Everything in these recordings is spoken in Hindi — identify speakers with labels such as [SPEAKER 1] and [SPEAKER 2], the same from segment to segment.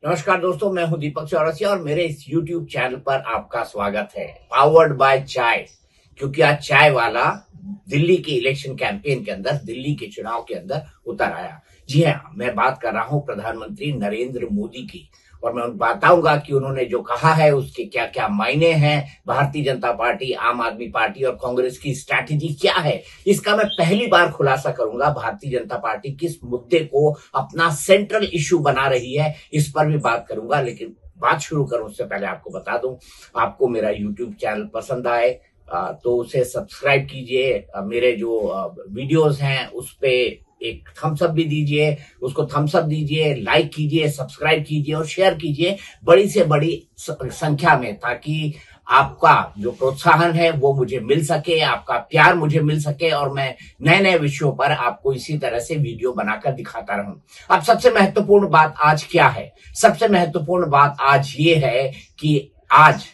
[SPEAKER 1] नमस्कार दोस्तों, मैं हूं दीपक चौरसिया और मेरे इस YouTube चैनल पर आपका स्वागत है। पावर्ड बाय चाय, क्योंकि आज चाय वाला दिल्ली के इलेक्शन कैंपेन के अंदर, दिल्ली के चुनाव के अंदर उतर आया। जी हाँ, मैं बात कर रहा हूं प्रधानमंत्री नरेंद्र मोदी की, और मैं बताऊंगा कि उन्होंने जो कहा है उसके क्या क्या मायने हैं। भारतीय जनता पार्टी, आम आदमी पार्टी और कांग्रेस की स्ट्रैटेजी क्या है, इसका मैं पहली बार खुलासा करूंगा। भारतीय जनता पार्टी किस मुद्दे को अपना सेंट्रल इश्यू बना रही है, इस पर भी बात करूंगा। लेकिन बात शुरू करूं उससे पहले आपको बता दूं, आपको मेरा यूट्यूब चैनल पसंद आए तो उसे सब्सक्राइब कीजिए। मेरे जो वीडियोस हैं उस पे एक थम्स अप भी दीजिए, उसको थम्स अप दीजिए, लाइक कीजिए, सब्सक्राइब कीजिए और शेयर कीजिए बड़ी से बड़ी संख्या में, ताकि आपका जो प्रोत्साहन है वो मुझे मिल सके, आपका प्यार मुझे मिल सके और मैं नए नए विषयों पर आपको इसी तरह से वीडियो बनाकर दिखाता रहूं। अब सबसे महत्वपूर्ण बात आज क्या है? सबसे महत्वपूर्ण बात आज ये है कि आज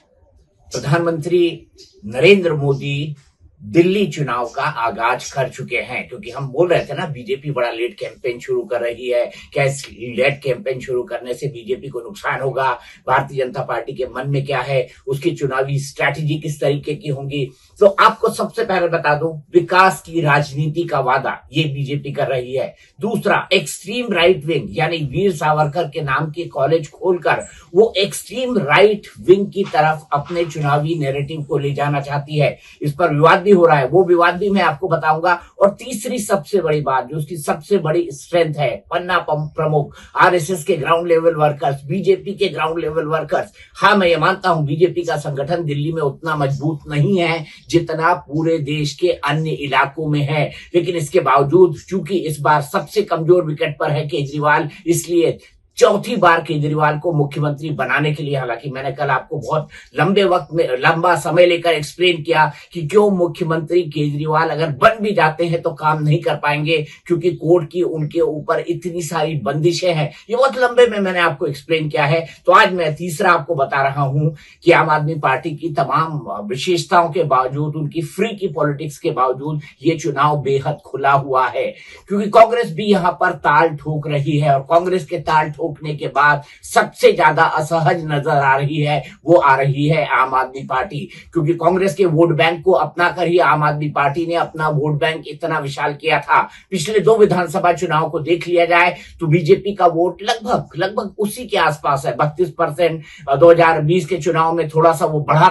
[SPEAKER 1] प्रधानमंत्री नरेंद्र मोदी दिल्ली चुनाव का आगाज कर चुके हैं। क्योंकि हम बोल रहे थे ना, बीजेपी बड़ा लेट कैंपेन शुरू कर रही है, क्या इस लेट कैंपेन शुरू करने से बीजेपी को नुकसान होगा, भारतीय जनता पार्टी के मन में क्या है, उसकी चुनावी स्ट्रैटेजी किस तरीके की होंगी। तो आपको सबसे पहले बता दूं, विकास की राजनीति का वादा ये बीजेपी कर रही है। दूसरा, एक्सट्रीम राइट विंग यानी वीर सावरकर के नाम के कॉलेज खोलकर वो एक्सट्रीम राइट विंग की तरफ अपने चुनावी नैरेटिव को ले जाना चाहती है। इस पर विवाद भी हो रहा है, वो विवाद भी मैं आपको बताऊंगा। और तीसरी सबसे बड़ी बात, जो उसकी सबसे बड़ी स्ट्रेंथ है, पन्ना प्रमुख, आरएसएस के ग्राउंड लेवल वर्कर्स, बीजेपी के ग्राउंड लेवल वर्कर्स। हाँ, मैं ये मानता हूं बीजेपी का संगठन दिल्ली में उतना मजबूत नहीं है जितना पूरे देश के अन्य इलाकों में है, लेकिन इसके बावजूद चूंकि इस बार सबसे कमजोर विकेट पर है केजरीवाल, इसलिए चौथी बार केजरीवाल को मुख्यमंत्री बनाने के लिए, हालांकि मैंने कल आपको बहुत लंबा समय लेकर एक्सप्लेन किया कि क्यों मुख्यमंत्री केजरीवाल अगर बन भी जाते हैं तो काम नहीं कर पाएंगे, क्योंकि कोर्ट की उनके ऊपर इतनी सारी बंदिशें हैं। ये बहुत लंबे में मैंने आपको एक्सप्लेन किया है। तो आज मैं तीसरा आपको बता रहा हूं कि आम आदमी पार्टी की तमाम विशेषताओं के बावजूद, उनकी फ्री की पॉलिटिक्स के बावजूद ये चुनाव बेहद खुला हुआ है। क्योंकि कांग्रेस भी यहां पर ताल ठोक रही है, और कांग्रेस के ताल ठोकने के बाद सबसे ज्यादा असहज नजर आ रही है, वो आ रही है आम आदमी पार्टी। क्योंकि कांग्रेस के वोट बैंक को अपना कर ही आम आदमी पार्टी ने अपना वोट बैंक इतना विशाल किया था। पिछले 2 विधानसभा चुनाव को देख लिया जाए तो बीजेपी का वोट लगभग उसी के आसपास है, 32%। 2020 के चुनाव में थोड़ा सा वो बढ़ा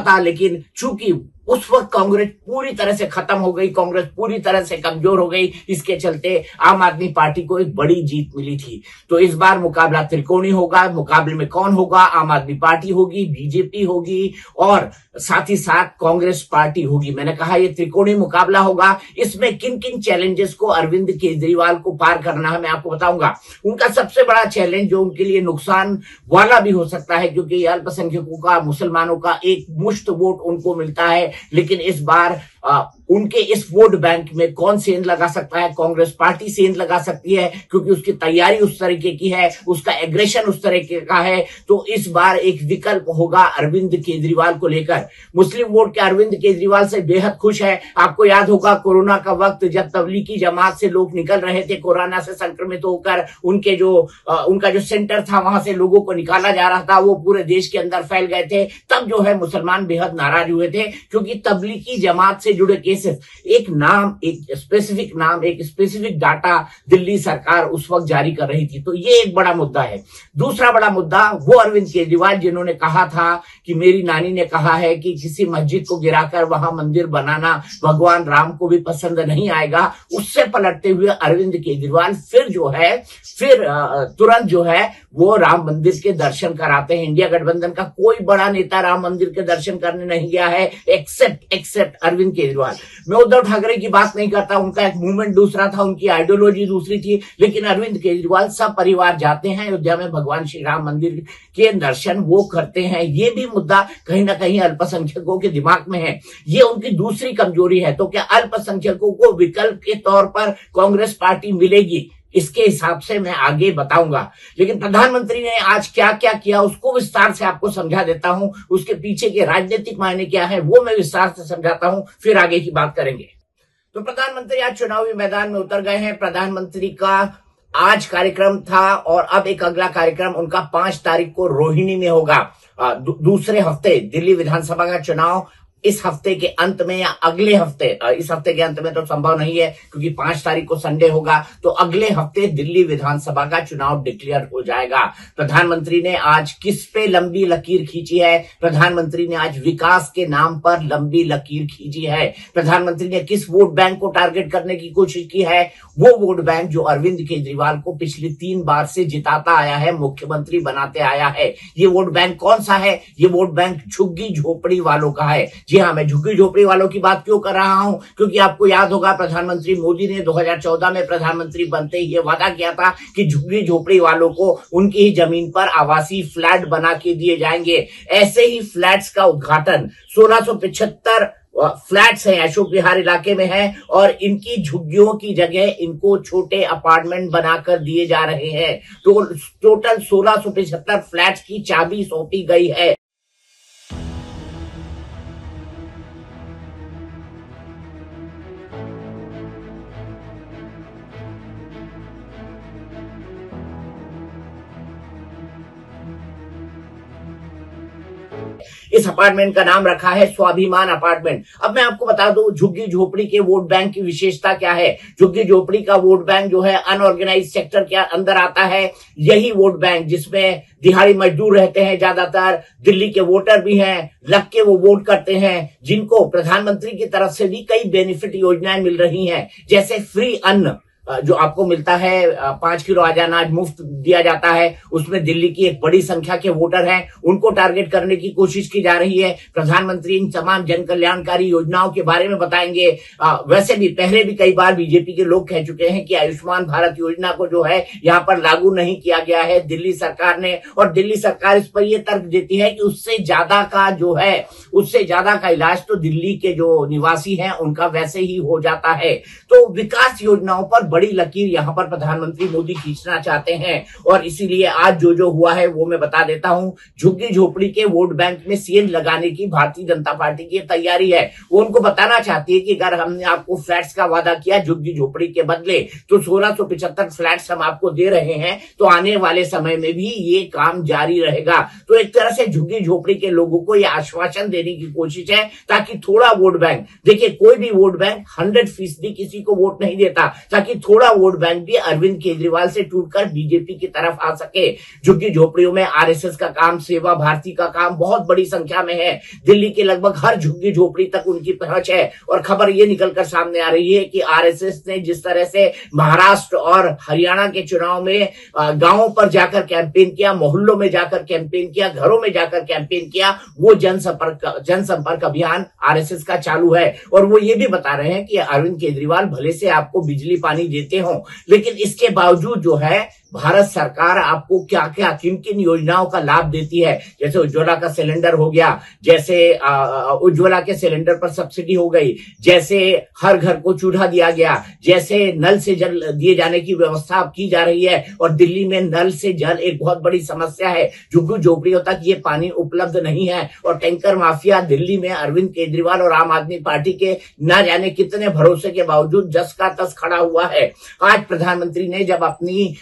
[SPEAKER 1] था, लेकिन चूंकि उस वक्त कांग्रेस पूरी तरह से खत्म हो गई, कांग्रेस पूरी तरह से कमजोर हो गई, इसके चलते आम आदमी पार्टी को एक बड़ी जीत मिली थी। तो इस बार मुकाबला त्रिकोणी होगा। मुकाबले में कौन होगा? आम आदमी पार्टी होगी, बीजेपी होगी और साथ ही साथ कांग्रेस पार्टी होगी। मैंने कहा ये त्रिकोणी मुकाबला होगा। इसमें किन किन चैलेंजेस को अरविंद केजरीवाल को पार करना है मैं आपको बताऊंगा। उनका सबसे बड़ा चैलेंज, जो उनके लिए नुकसान वाला भी हो सकता है, क्योंकि अल्पसंख्यकों का, मुसलमानों का एक मुश्त वोट उनको मिलता है, लेकिन इस बार उनके इस वोट बैंक में कौन सेंध लगा सकता है? कांग्रेस पार्टी सेंध लगा सकती है, क्योंकि उसकी तैयारी उस तरीके की है, उसका एग्रेशन उस तरीके का है। तो इस बार एक विकल्प होगा अरविंद केजरीवाल को लेकर। मुस्लिम वोट के अरविंद केजरीवाल से बेहद खुश है। आपको याद होगा कोरोना का वक्त, जब तबलीगी जमात से लोग निकल रहे थे, कोरोना से संक्रमित होकर, उनका जो सेंटर था वहां से लोगों को निकाला जा रहा था, वो पूरे देश के अंदर फैल गए थे। तब जो है मुसलमान बेहद नाराज हुए थे, क्योंकि तबलीगी जमात से जुड़े केसेस, एक स्पेसिफिक डाटा दिल्ली सरकार उस वक्त जारी कर रही थी। तो ये एक बड़ा मुद्दा है। दूसरा बड़ा मुद्दा, वो अरविंद केजरीवाल जिन्होंने कहा था कि मेरी नानी ने कहा है कि किसी मस्जिद को गिराकर वहां मंदिर बनाना भगवान राम को भी पसंद नहीं आएगा, उससे पलटते हुए अरविंद केजरीवाल फिर तुरंत जो है वो राम मंदिर के दर्शन कराते हैं। इंडिया गठबंधन का कोई बड़ा नेता राम मंदिर के दर्शन करने नहीं गया है एक्सेप्ट अरविंद केजरीवाल। मैं उद्धव ठाकरे की बात नहीं करता, उनका एक मूवमेंट दूसरा था, उनकी आइडियोलॉजी दूसरी थी, लेकिन अरविंद केजरीवाल सब परिवार जाते हैं अयोध्या में, भगवान श्री राम मंदिर के दर्शन वो करते हैं। ये भी मुद्दा कहीं ना कहीं अल्पसंख्यकों के दिमाग में है, ये उनकी दूसरी कमजोरी है। तो क्या अल्पसंख्यकों को विकल्प के तौर पर कांग्रेस पार्टी मिलेगी? इसके हिसाब से मैं आगे बताऊंगा। लेकिन प्रधानमंत्री ने आज क्या क्या किया उसको विस्तार से आपको समझा देता हूं, उसके पीछे के राजनीतिक मायने क्या है वो मैं विस्तार से समझाता हूं, फिर आगे की बात करेंगे। तो प्रधानमंत्री आज चुनावी मैदान में उतर गए हैं। प्रधानमंत्री का आज कार्यक्रम था और अब एक अगला कार्यक्रम उनका 5 तारीख को रोहिणी में होगा। दूसरे हफ्ते दिल्ली विधानसभा का चुनाव इस हफ्ते के अंत में या अगले हफ्ते, इस हफ्ते के अंत में तो संभव नहीं है क्योंकि 5 तारीख को संडे होगा, तो अगले हफ्ते दिल्ली विधानसभा का चुनाव डिक्लेयर हो जाएगा। प्रधानमंत्री ने आज किस पे लंबी लकीर खींची है? प्रधानमंत्री ने आज विकास के नाम पर लंबी लकीर खींची है। प्रधानमंत्री ने किस वोट बैंक को टारगेट करने की कोशिश की है? वो वोट बैंक जो अरविंद केजरीवाल को पिछली 3 बार से जिताता आया है, मुख्यमंत्री बनाते आया है। ये वोट बैंक कौन सा है? ये वोट बैंक झुग्गी झोपड़ी वालों का है। जी हाँ, मैं झुग्गी झोपड़ी वालों की बात क्यों कर रहा हूं? क्योंकि आपको याद होगा प्रधानमंत्री मोदी ने 2014 में प्रधानमंत्री बनते ही ये वादा किया था कि झुग्गी झोपड़ी वालों को उनकी ही जमीन पर आवासीय फ्लैट बना के दिए जाएंगे। ऐसे ही फ्लैट्स का उद्घाटन 1675 फ्लैट्स हैं अशोक विहार इलाके में है और इनकी झुग्गियों की जगह इनको छोटे अपार्टमेंट बनाकर दिए जा रहे हैं। तो टोटल 1675 फ्लैट्स की चाबी सौंपी गई है। इस अपार्टमेंट का नाम रखा है स्वाभिमान अपार्टमेंट। अब मैं आपको बता दूं झुग्गी झोपड़ी के वोट बैंक की विशेषता क्या है। झुग्गी झोपड़ी का वोट बैंक जो है अनऑर्गेनाइज सेक्टर के अंदर आता है। यही वोट बैंक जिसमें दिहाड़ी मजदूर रहते हैं, ज्यादातर दिल्ली के वोटर भी हैं, लग के वो वोट करते हैं, जिनको प्रधानमंत्री की तरफ से भी कई बेनिफिट योजनाएं मिल रही हैं, जैसे फ्री अन्न जो आपको मिलता है, 5 किलो आज अनाज मुफ्त दिया जाता है। उसमें दिल्ली की एक बड़ी संख्या के वोटर हैं, उनको टारगेट करने की कोशिश की जा रही है। प्रधानमंत्री इन तमाम जन कल्याणकारी योजनाओं के बारे में बताएंगे। वैसे भी पहले भी कई बार बीजेपी के लोग कह चुके हैं कि आयुष्मान भारत योजना को जो है यहाँ पर लागू नहीं किया गया है दिल्ली सरकार ने, और दिल्ली सरकार इस पर यह तर्क देती है कि उससे ज्यादा का इलाज तो दिल्ली के जो निवासी हैं उनका वैसे ही हो जाता है। तो विकास योजनाओं पर बड़ी लकीर यहां पर प्रधानमंत्री मोदी खींचना चाहते हैं और इसीलिए आज जो हुआ है वो मैं बता देता हूं। झुग्गी झोपड़ी के वोट बैंक में सीएन लगाने की भारतीय जनता पार्टी की तैयारी है। वो उनको बताना चाहती है कि अगर हमने आपको फ्लैट्स का वादा किया झुग्गी झोपड़ी के बदले तो 1675 फ्लैट्स हम आपको दे रहे हैं, तो आने वाले समय में भी ये काम जारी रहेगा। तो एक तरह से झुग्गी झोपड़ी के लोगों को यह आश्वासन देने की कोशिश है ताकि थोड़ा वोट बैंक, देखिए कोई भी वोट बैंक 100% किसी को वोट नहीं देता, ताकि थोड़ा वोट बैंक भी अरविंद केजरीवाल से टूटकर बीजेपी की तरफ आ सके। झुग्गी झोपड़ियों में आरएसएस का काम, सेवा भारती का काम बहुत बड़ी संख्या में है। दिल्ली के लगभग हर झुग्गी झोपड़ी तक उनकी पहुंच है और खबर ये निकलकर सामने आ रही है कि आरएसएस ने जिस तरह से महाराष्ट्र और हरियाणा के चुनाव में गांवों पर जाकर कैंपेन किया, मोहल्लों में जाकर कैंपेन किया, घरों में जाकर कैंपेन किया, वो जनसंपर्क अभियान आरएसएस का चालू है। और वो ये भी बता रहे हैं कि अरविंद केजरीवाल भले से आपको बिजली पानी देते हो, लेकिन इसके बावजूद जो है भारत सरकार आपको क्या क्या किन किन योजनाओं का लाभ देती है। जैसे उज्ज्वला का सिलेंडर हो गया, जैसे उज्ज्वला के सिलेंडर पर सब्सिडी हो गई, जैसे हर घर को चूल्हा दिया गया, जैसे नल से जल दिए जाने की व्यवस्था अब की जा रही है। और दिल्ली में नल से जल एक बहुत बड़ी समस्या है, झुग्गी झोपड़ियों तक ये पानी उपलब्ध नहीं है और टैंकर माफिया दिल्ली में अरविंद केजरीवाल और आम आदमी पार्टी के न जाने कितने भरोसे के बावजूद जस का तस खड़ा हुआ है। आज प्रधानमंत्री ने जब अपनी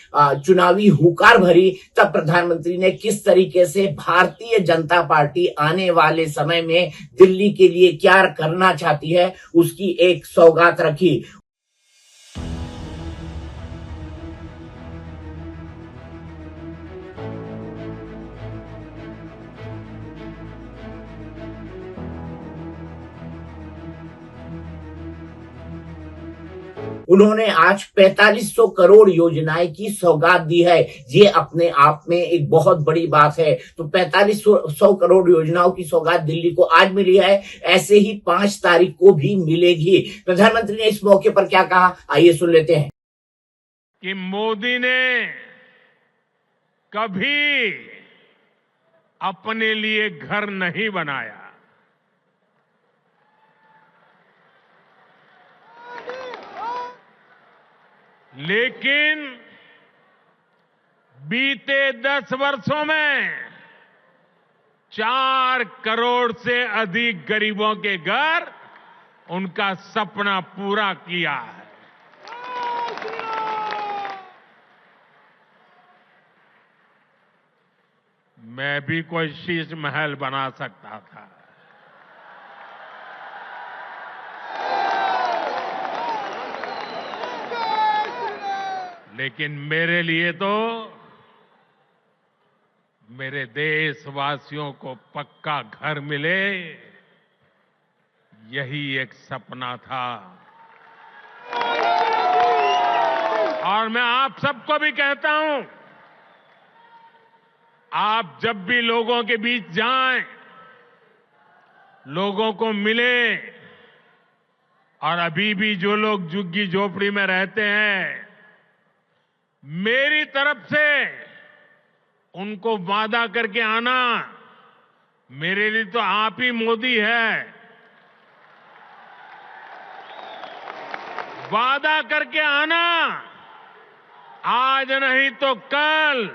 [SPEAKER 1] चुनावी हुकार भरी, तब प्रधानमंत्री ने किस तरीके से भारतीय जनता पार्टी आने वाले समय में दिल्ली के लिए क्या करना चाहती है उसकी एक सौगात रखी। उन्होंने आज 4500 करोड़ योजनाएं की सौगात दी है। ये अपने आप में एक बहुत बड़ी बात है। तो 4500 करोड़ योजनाओं की सौगात दिल्ली को आज मिली है, ऐसे ही 5 तारीख को भी मिलेगी। प्रधानमंत्री ने इस मौके पर क्या कहा, आइए सुन लेते हैं।
[SPEAKER 2] कि मोदी ने कभी अपने लिए घर नहीं बनाया, लेकिन बीते 10 वर्षों में 4 करोड़ से अधिक गरीबों के घर उनका सपना पूरा किया है। मैं भी कोई शीश महल बना सकता था। लेकिन मेरे लिए तो मेरे देशवासियों को पक्का घर मिले, यही एक सपना था। और मैं आप सबको भी कहता हूं, आप जब भी लोगों के बीच जाएं, लोगों को मिले, और अभी भी जो लोग झुग्गी झोपड़ी में रहते हैं, मेरी तरफ से उनको वादा करके आना, मेरे लिए तो आप ही मोदी है। वादा करके आना, आज नहीं तो कल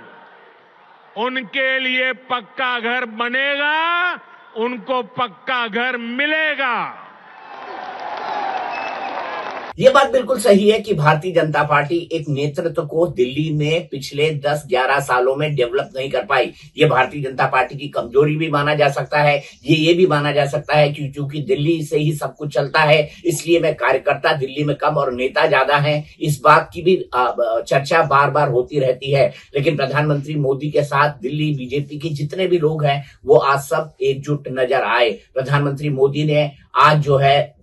[SPEAKER 2] उनके लिए पक्का घर बनेगा, उनको पक्का घर मिलेगा।
[SPEAKER 1] ये बात बिल्कुल सही है कि भारतीय जनता पार्टी एक नेतृत्व को दिल्ली में पिछले 10-11 सालों में डेवलप नहीं कर पाई। ये भारतीय जनता पार्टी की कमजोरी भी माना जा सकता है। ये भी माना जा सकता है कि क्योंकि दिल्ली से ही सब कुछ चलता है, इसलिए में कार्यकर्ता दिल्ली में कम और नेता ज्यादा हैं। इस बात की भी चर्चा बार बार होती रहती है। लेकिन प्रधानमंत्री मोदी के साथ दिल्ली बीजेपी के जितने भी लोग हैं, वो आज सब एकजुट नजर आए। प्रधानमंत्री मोदी ने आज जो है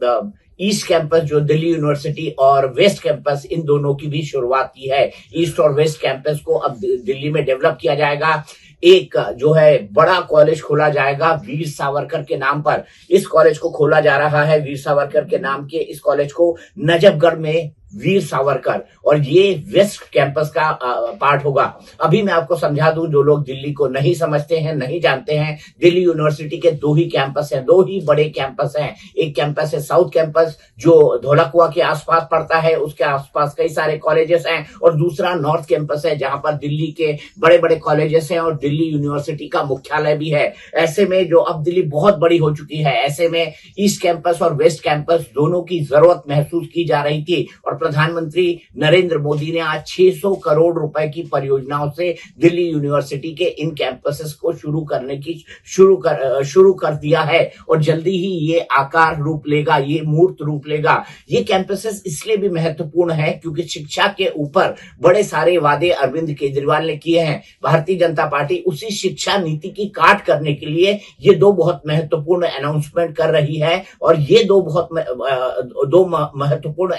[SPEAKER 1] ईस्ट कैंपस, जो दिल्ली यूनिवर्सिटी, और वेस्ट कैंपस, इन दोनों की भी शुरुआत की है। ईस्ट और वेस्ट कैंपस को अब दिल्ली में डेवलप किया जाएगा। एक जो है बड़ा कॉलेज खोला जाएगा वीर सावरकर के नाम पर। इस कॉलेज को खोला जा रहा है वीर सावरकर के नाम के इस कॉलेज को नजफगढ़ में, वीर सावरकर, और ये वेस्ट कैंपस का पार्ट होगा। अभी मैं आपको समझा दूं, जो लोग दिल्ली को नहीं समझते हैं, नहीं जानते हैं, दिल्ली यूनिवर्सिटी के दो ही कैंपस हैं, दो ही बड़े कैंपस हैं। एक कैंपस है साउथ कैंपस, जो धौलाकुआं के आसपास पड़ता है, उसके आसपास कई सारे कॉलेजेस हैं, और दूसरा नॉर्थ कैंपस है, जहां पर दिल्ली के बड़े बड़े कॉलेजेस हैं और दिल्ली यूनिवर्सिटी का मुख्यालय भी है। ऐसे में जो अब दिल्ली बहुत बड़ी हो चुकी है, ऐसे में ईस्ट कैंपस और वेस्ट कैंपस दोनों की जरूरत महसूस की जा रही थी। और प्रधानमंत्री नरेंद्र मोदी ने आज 600 करोड़ रुपए की परियोजनाओं से दिल्ली यूनिवर्सिटी के इन कैंपसेस को शुरू कर दिया है, और जल्दी ही ये आकार रूप लेगा, ये मूर्त रूप लेगा। ये कैंपसेस इसलिए भी महत्वपूर्ण है क्योंकि शिक्षा के ऊपर बड़े सारे वादे अरविंद केजरीवाल ने किए हैं। भारतीय जनता पार्टी उसी शिक्षा नीति की काट करने के लिए ये दो बहुत महत्वपूर्ण अनाउंसमेंट कर रही है, और ये दो महत्वपूर्ण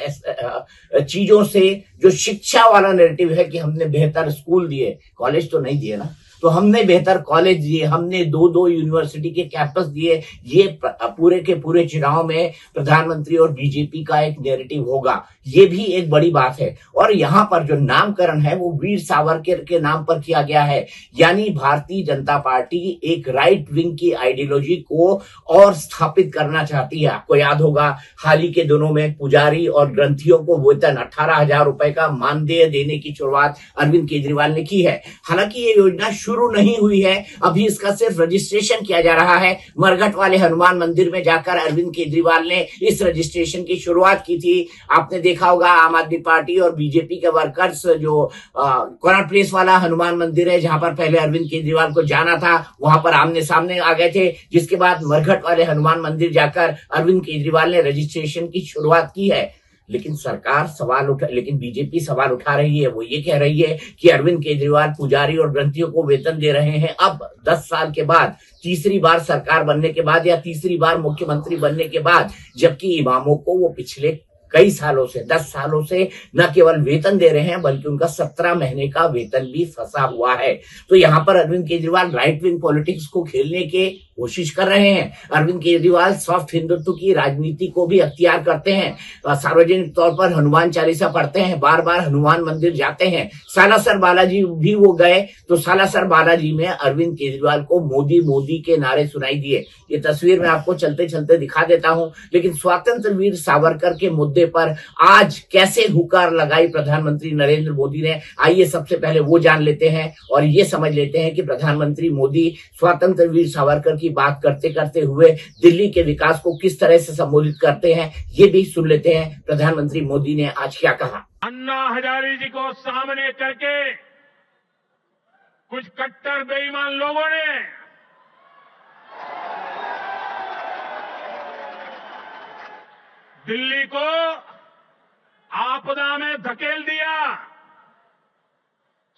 [SPEAKER 1] चीजों से, जो शिक्षा वाला नैरेटिव है कि हमने बेहतर स्कूल दिए, कॉलेज तो नहीं दिए ना, तो हमने बेहतर कॉलेज दिए, हमने दो यूनिवर्सिटी के कैंपस दिए, ये पूरे के पूरे चुनाव में प्रधानमंत्री और बीजेपी का एक नैरेटिव होगा। ये भी एक बड़ी बात है। और यहाँ पर जो नामकरण है वो वीर सावरकर के नाम पर किया गया है। यानी भारतीय जनता पार्टी एक राइट विंग की आइडियोलॉजी को और स्थापित करना चाहती है। आपको याद होगा, हाल ही के दिनों में पुजारी और ग्रंथियों को वेतन 18,000 रुपए का मानदेय देने की शुरुआत अरविंद केजरीवाल ने की है। हालांकि ये योजना शुरू नहीं हुई है, अभी इसका सिर्फ रजिस्ट्रेशन किया जा रहा है। मरघट वाले हनुमान मंदिर में जाकर अरविंद केजरीवाल ने इस रजिस्ट्रेशन की शुरुआत की थी। आपने देखा होगा, आम आदमी पार्टी और बीजेपी के वर्कर्स जो कॉर्नर प्लेस वाला हनुमान मंदिर है, जहां पर पहले अरविंद केजरीवाल को जाना था, वहां पर आमने सामने आ गए थे। जिसके बाद मरघट वाले हनुमान मंदिर जाकर अरविंद केजरीवाल ने रजिस्ट्रेशन की शुरुआत की है। लेकिन बीजेपी सवाल उठा रही है। वो ये कह रही है कि अरविंद केजरीवाल पुजारी और ग्रंथियों को वेतन दे रहे हैं अब 10 साल के बाद, तीसरी बार सरकार बनने के बाद, या तीसरी बार मुख्यमंत्री बनने के बाद, जबकि इमामों को वो पिछले कई सालों से, 10 सालों से न केवल वेतन दे रहे हैं, बल्कि उनका 17 महीने का वेतन भी फंसा हुआ है। तो यहाँ पर Arvind Kejriwal right wing politics को खेलने के कोशिश कर रहे हैं। अरविंद केजरीवाल सॉफ्ट हिंदुत्व की राजनीति को भी अख्तियार करते हैं, सार्वजनिक तौर पर हनुमान चालीसा पढ़ते हैं, बार बार हनुमान मंदिर जाते हैं। सालासर बालाजी भी वो गए, तो सालासर बालाजी में अरविंद केजरीवाल को मोदी मोदी के नारे सुनाई दिए। ये तस्वीर मैं आपको चलते चलते दिखा देता हूं। लेकिन स्वतंत्र वीर सावरकर के मुद्दे पर आज कैसे हुकार लगाई प्रधानमंत्री नरेंद्र मोदी ने, आइए सबसे पहले वो जान लेते हैं और ये समझ लेते हैं कि प्रधानमंत्री मोदी स्वतंत्र वीर सावरकर की बात करते करते हुए दिल्ली के विकास को किस तरह से संबोधित करते हैं। ये भी सुन लेते हैं प्रधानमंत्री मोदी ने आज क्या कहा।
[SPEAKER 2] अन्ना हजारे जी को सामने करके कुछ कट्टर बेईमान लोगों ने दिल्ली को आपदा में धकेल दिया।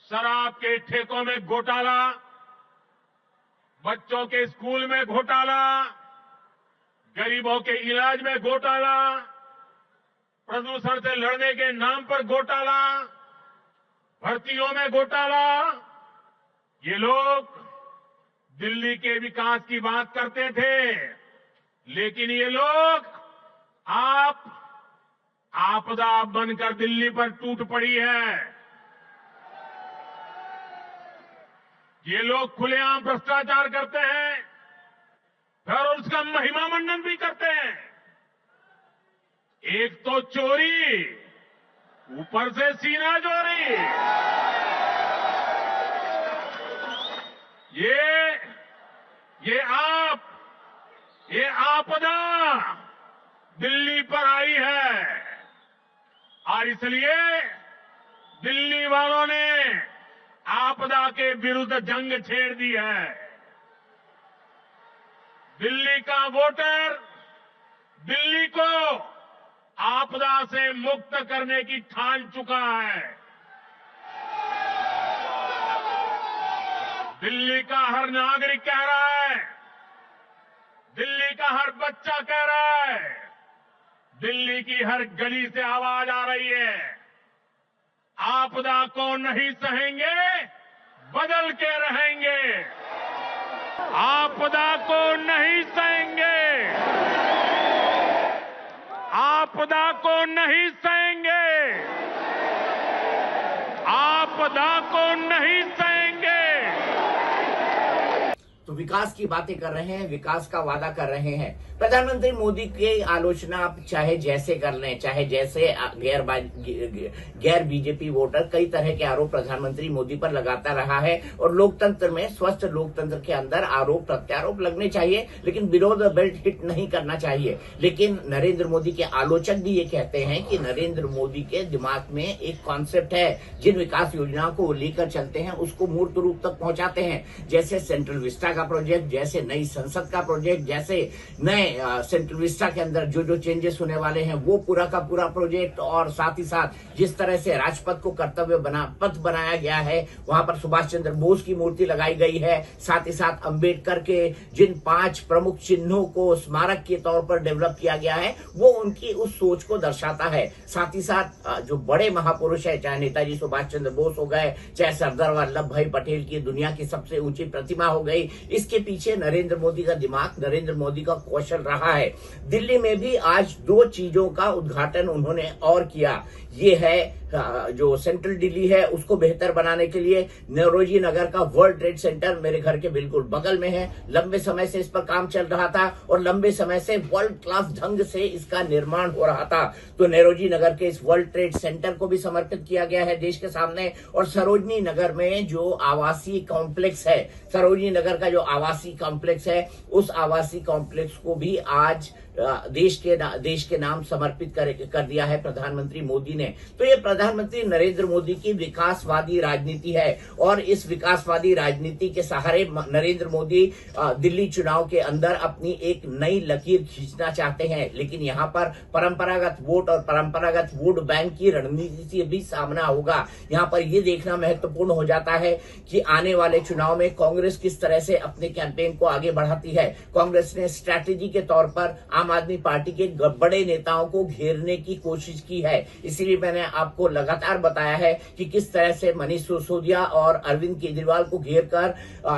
[SPEAKER 2] शराब के ठेकों में घोटाला, बच्चों के स्कूल में घोटाला, गरीबों के इलाज में घोटाला, प्रदूषण से लड़ने के नाम पर घोटाला, भर्तियों में घोटाला। ये लोग दिल्ली के विकास की बात करते थे, लेकिन ये लोग आपदा बनकर दिल्ली पर टूट पड़ी है। ये लोग खुलेआम भ्रष्टाचार करते हैं और उसका महिमा मंडन भी करते हैं। एक तो चोरी, ऊपर से सीना चोरी। ये आपदा दिल्ली पर आई है और इसलिए दिल्ली वालों ने आपदा के विरुद्ध जंग छेड़ दी है। दिल्ली का वोटर दिल्ली को आपदा से मुक्त करने की ठान चुका है। दिल्ली का हर नागरिक कह रहा है, दिल्ली का हर बच्चा कह रहा है, दिल्ली की हर गली से आवाज आ रही है, आपदा को नहीं सहेंगे, बदल के रहेंगे। आपदा को नहीं सहेंगे, आपदा को नहीं सहेंगे, आपदा को नहीं सहेंगे।
[SPEAKER 1] तो विकास की बातें कर रहे हैं, विकास का वादा कर रहे हैं। प्रधानमंत्री मोदी की आलोचना आप चाहे जैसे कर लें, चाहे जैसे गैर बीजेपी वोटर कई तरह के आरोप प्रधानमंत्री मोदी पर लगाता रहा है और लोकतंत्र में, स्वस्थ लोकतंत्र के अंदर आरोप प्रत्यारोप लगने चाहिए, लेकिन बिलो द बेल्ट हिट नहीं करना चाहिए। लेकिन नरेंद्र मोदी के आलोचक भी ये कहते हैं कि नरेंद्र मोदी के दिमाग में एक कॉन्सेप्ट है, जिन विकास योजनाओं को लेकर चलते हैं उसको मूर्त रूप तक पहुंचाते हैं। जैसे सेंट्रल विस्टा का प्रोजेक्ट, जैसे नई संसद का प्रोजेक्ट, जैसे नए सेंट्रल विस्टा के अंदर जो चेंजेस होने वाले हैं वो पूरा का पूरा प्रोजेक्ट, और साथ ही साथ जिस तरह से राजपथ को कर्तव्य पथ बनाया गया है, वहां पर सुभाष चंद्र बोस की मूर्ति लगाई गई है। साथ ही साथ अंबेडकर के जिन 5 प्रमुख चिन्हों को स्मारक के तौर पर डेवलप किया गया है, वो उनकी उस सोच को दर्शाता है। साथ ही साथ जो बड़े महापुरुष है, चाहे नेताजी सुभाष चंद्र बोस हो गए, चाहे सरदार वल्लभ भाई पटेल की दुनिया की सबसे ऊंची प्रतिमा हो गई, इसके पीछे नरेंद्र मोदी का दिमाग, नरेंद्र मोदी का कौशल रहा है। दिल्ली में भी आज 2 चीजों का उद्घाटन उन्होंने और किया। ये है जो सेंट्रल दिल्ली है उसको बेहतर बनाने के लिए नौरोजी नगर का वर्ल्ड ट्रेड सेंटर मेरे घर के बिल्कुल बगल में है। लंबे समय से इस पर काम चल रहा था और लंबे समय से वर्ल्ड क्लास ढंग से इसका निर्माण हो रहा था। तो नौरोजी नगर के इस वर्ल्ड ट्रेड सेंटर को भी समर्पित किया गया है देश के सामने। और सरोजनी नगर में जो आवासीय कॉम्प्लेक्स है, सरोजनी नगर का जो आवासीय कॉम्प्लेक्स है, उस आवासीय कॉम्प्लेक्स को भी आज देश के नाम समर्पित कर दिया है प्रधानमंत्री मोदी ने। तो ये प्रधानमंत्री नरेंद्र मोदी की विकासवादी राजनीति है और इस विकासवादी राजनीति के सहारे नरेंद्र मोदी दिल्ली चुनाव के अंदर अपनी एक नई लकीर खींचना चाहते हैं। लेकिन यहाँ पर परंपरागत वोट और परंपरागत वोट बैंक की रणनीति से भी सामना होगा। यहाँ पर यह देखना महत्वपूर्ण हो जाता है कि आने वाले चुनाव में कांग्रेस किस तरह से अपने कैंपेन को आगे बढ़ाती है। कांग्रेस ने स्ट्रैटेजी के तौर पर आम आदमी पार्टी के बड़े नेताओं को घेरने की कोशिश की है। इसीलिए मैंने आपको लगातार बताया है कि किस तरह से मनीष सिसोदिया और अरविंद केजरीवाल को घेरकर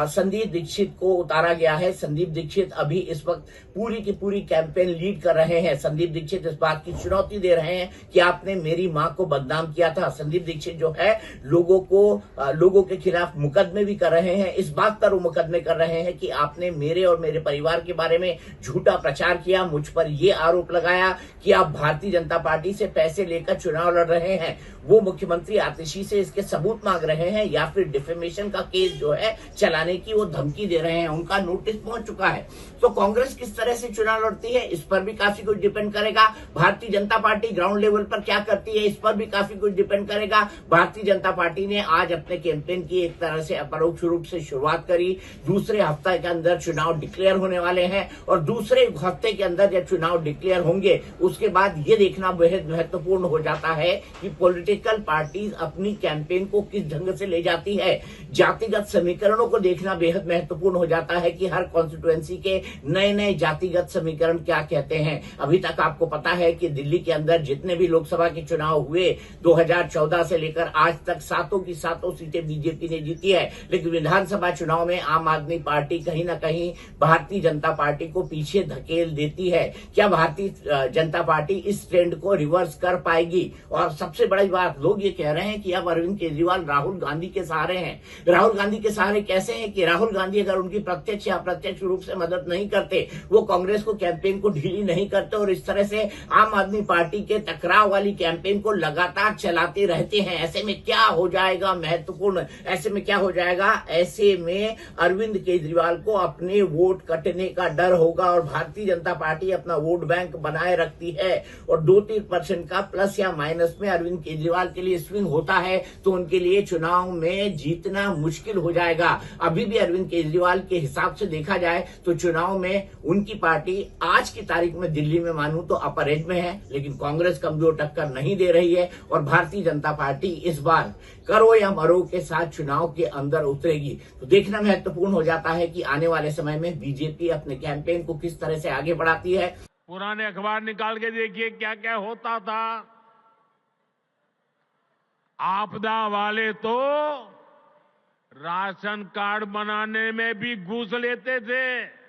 [SPEAKER 1] संदीप दीक्षित को उतारा गया है। संदीप दीक्षित अभी इस वक्त पूरी की पूरी कैंपेन लीड कर रहे हैं। संदीप दीक्षित इस बात की चुनौती दे रहे हैं कि आपने मेरी मां को बदनाम किया था। संदीप दीक्षित जो है लोगों के खिलाफ मुकदमे भी कर रहे हैं। इस बात पर वो मुकदमे कर रहे हैं कि आपने मेरे और मेरे परिवार के बारे में झूठा प्रचार किया, मुझ पर यह आरोप लगाया कि आप भारतीय जनता पार्टी से पैसे लेकर चुनाव लड़ रहे हैं। वो मुख्यमंत्री आतिशी से इसके सबूत मांग रहे हैं या फिर डिफेमेशन का केस जो है चलाने की वो धमकी दे रहे हैं। उनका नोटिस पहुंच चुका है। तो कांग्रेस किस तरह से चुनाव लड़ती है इस पर भी काफी कुछ डिपेंड करेगा। Bharatiya Janata party ground level पर क्या करती है इस पर भी काफी कुछ डिपेंड करेगा। भारतीय जनता पार्टी ने आज अपने कैंपेन की एक तरह से अपरोक्ष रूप से शुरुआत करी। दूसरे हफ्ते के अंदर चुनाव डिक्लेयर होने वाले हैं और दूसरे हफ्ते के अंदर जब चुनाव डिक्लेयर होंगे उसके बाद ये देखना बेहद महत्वपूर्ण हो जाता है कि पॉलिटिकल पार्टीज अपनी कैंपेन को किस ढंग से ले जाती है। जातिगत समीकरणों को देखना बेहद महत्वपूर्ण हो जाता है कि हर कॉन्स्टिट्यूएंसी के नए नए जातिगत समीकरण क्या कहते हैं। अभी तक आपको पता है कि दिल्ली के अंदर जितने भी लोकसभा के चुनाव हुए 2014 से लेकर आज तक सातों की सातों सीटें बीजेपी ने जीती है, लेकिन विधानसभा चुनाव में आम आदमी पार्टी कहीं ना कहीं भारतीय जनता पार्टी को पीछे धकेल देती है। क्या भारतीय जनता पार्टी इस ट्रेंड को रिवर्स कर पाएगी? और सबसे बड़ी बात, लोग ये कह रहे हैं कि अब अरविंद केजरीवाल राहुल गांधी के सहारे हैं। राहुल गांधी के सहारे कैसे हैं कि राहुल गांधी अगर उनकी प्रत्यक्ष या अप्रत्यक्ष रूप से मदद नहीं करते, वो कांग्रेस को कैंपेन को ढीली नहीं करते और इस तरह से आम आदमी पार्टी के टकराव वाली कैंपेन को लगातार चलाते रहते हैं। ऐसे में क्या हो जाएगा महत्वपूर्ण, ऐसे में क्या हो जाएगा, ऐसे में अरविंद केजरीवाल को अपने वोट कटने का डर होगा और भारतीय जनता पार्टी अपना वोट बैंक बनाए रखती है और 2-3% का प्लस या माइनस में अरविंद केजरीवाल के लिए स्विंग होता है तो उनके लिए चुनाव में जीतना मुश्किल हो जाएगा। अभी भी अरविंद केजरीवाल के हिसाब से देखा जाए तो चुनाव में उनकी पार्टी आज की तारीख में दिल्ली में मानूं तो अपर एज में है, लेकिन कांग्रेस कमजोर टक्कर नहीं दे रही है और भारतीय जनता पार्टी इस बार करो या मरो के साथ चुनाव के अंदर उतरेगी। तो देखना महत्वपूर्ण हो जाता है कि आने वाले समय में बीजेपी अपने कैंपेन को किस तरह से आगे बढ़ाती है।
[SPEAKER 2] पुराने अखबार निकाल के देखिए क्या क्या होता था। आपदा वाले तो राशन कार्ड बनाने में भी घूस लेते थे।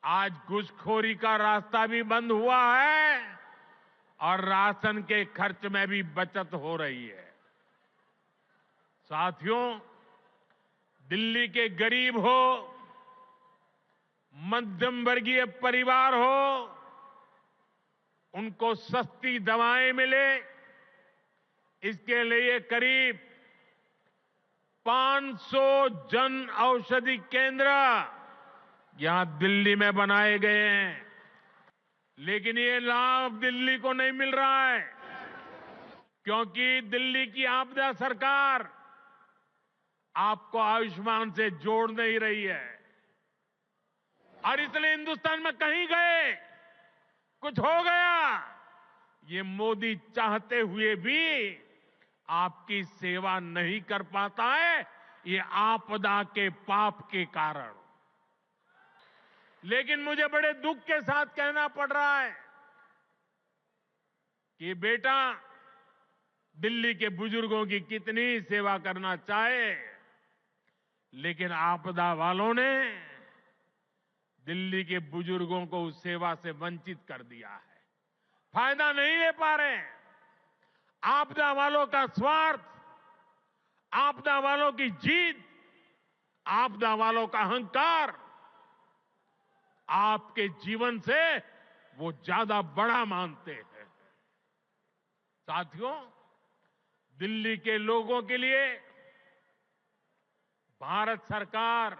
[SPEAKER 2] आज घूसखोरी का रास्ता भी बंद हुआ है और राशन के खर्च में भी बचत हो रही है। साथियों, दिल्ली के गरीब हो, मध्यम वर्गीय परिवार हो, उनको सस्ती दवाएं मिले, इसके लिए करीब 500 जन औषधि केंद्र यहां दिल्ली में बनाए गए हैं। लेकिन ये लाभ दिल्ली को नहीं मिल रहा है क्योंकि दिल्ली की आपदा सरकार आपको आयुष्मान से जोड़ नहीं रही है और इसलिए हिंदुस्तान में कहीं गए, कुछ हो गया, ये मोदी चाहते हुए भी आपकी सेवा नहीं कर पाता है, ये आपदा के पाप के कारण। लेकिन मुझे बड़े दुख के साथ कहना पड़ रहा है कि बेटा दिल्ली के बुजुर्गों की कितनी ही सेवा करना चाहे, लेकिन आपदा वालों ने दिल्ली के बुजुर्गों को उस सेवा से वंचित कर दिया है, फायदा नहीं ले पा रहे हैं। आपदा वालों का स्वार्थ, आपदा वालों की जीत, आपदा वालों का अहंकार आपके जीवन से वो ज्यादा बड़ा मानते हैं। साथियों, दिल्ली के लोगों के लिए भारत सरकार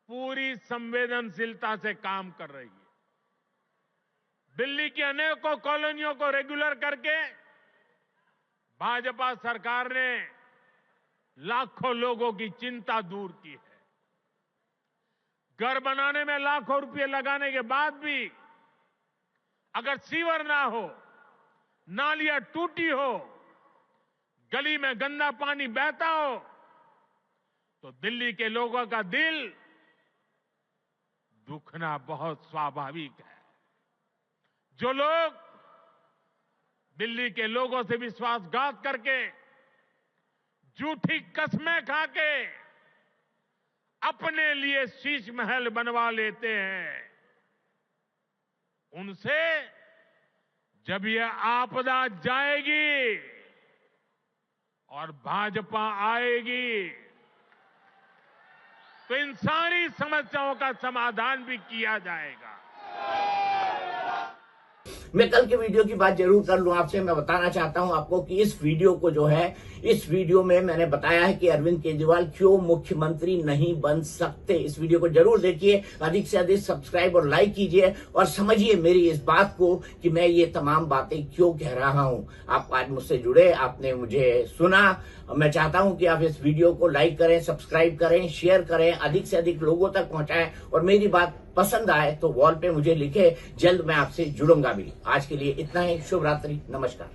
[SPEAKER 2] पूरी संवेदनशीलता से काम कर रही है। दिल्ली की अनेकों कॉलोनियों को रेगुलर करके भाजपा सरकार ने लाखों लोगों की चिंता दूर की है। घर बनाने में लाखों रुपए लगाने के बाद भी अगर सीवर ना हो, नालियां टूटी हो, गली में गंदा पानी बहता हो, तो दिल्ली के लोगों का दिल दुखना बहुत स्वाभाविक है। जो लोग दिल्ली के लोगों से विश्वासघात करके, झूठी कस्में खाके अपने लिए शीश महल बनवा लेते हैं, उनसे जब यह आपदा जाएगी और भाजपा आएगी तो इन सारी समस्याओं का समाधान भी किया जाएगा।
[SPEAKER 1] मैं कल के वीडियो की बात जरूर कर लूं आपसे। मैं बताना चाहता हूं आपको कि इस वीडियो को जो है, इस वीडियो में मैंने बताया है कि अरविंद केजरीवाल क्यों मुख्यमंत्री नहीं बन सकते। इस वीडियो को जरूर देखिए, अधिक से अधिक सब्सक्राइब और लाइक कीजिए और समझिए मेरी इस बात को कि मैं ये तमाम बातें क्यों कह रहा हूं। आप आज मुझसे जुड़े, आपने मुझे सुना। मैं चाहता हूं कि आप इस वीडियो को लाइक करें, सब्सक्राइब करें, शेयर करें, अधिक से अधिक लोगों तक पहुंचाएं और मेरी बात पसंद आए तो वॉल पे मुझे लिखे। जल्द मैं आपसे जुड़ूंगा भी। आज के लिए इतना ही। शुभ रात्रि, नमस्कार।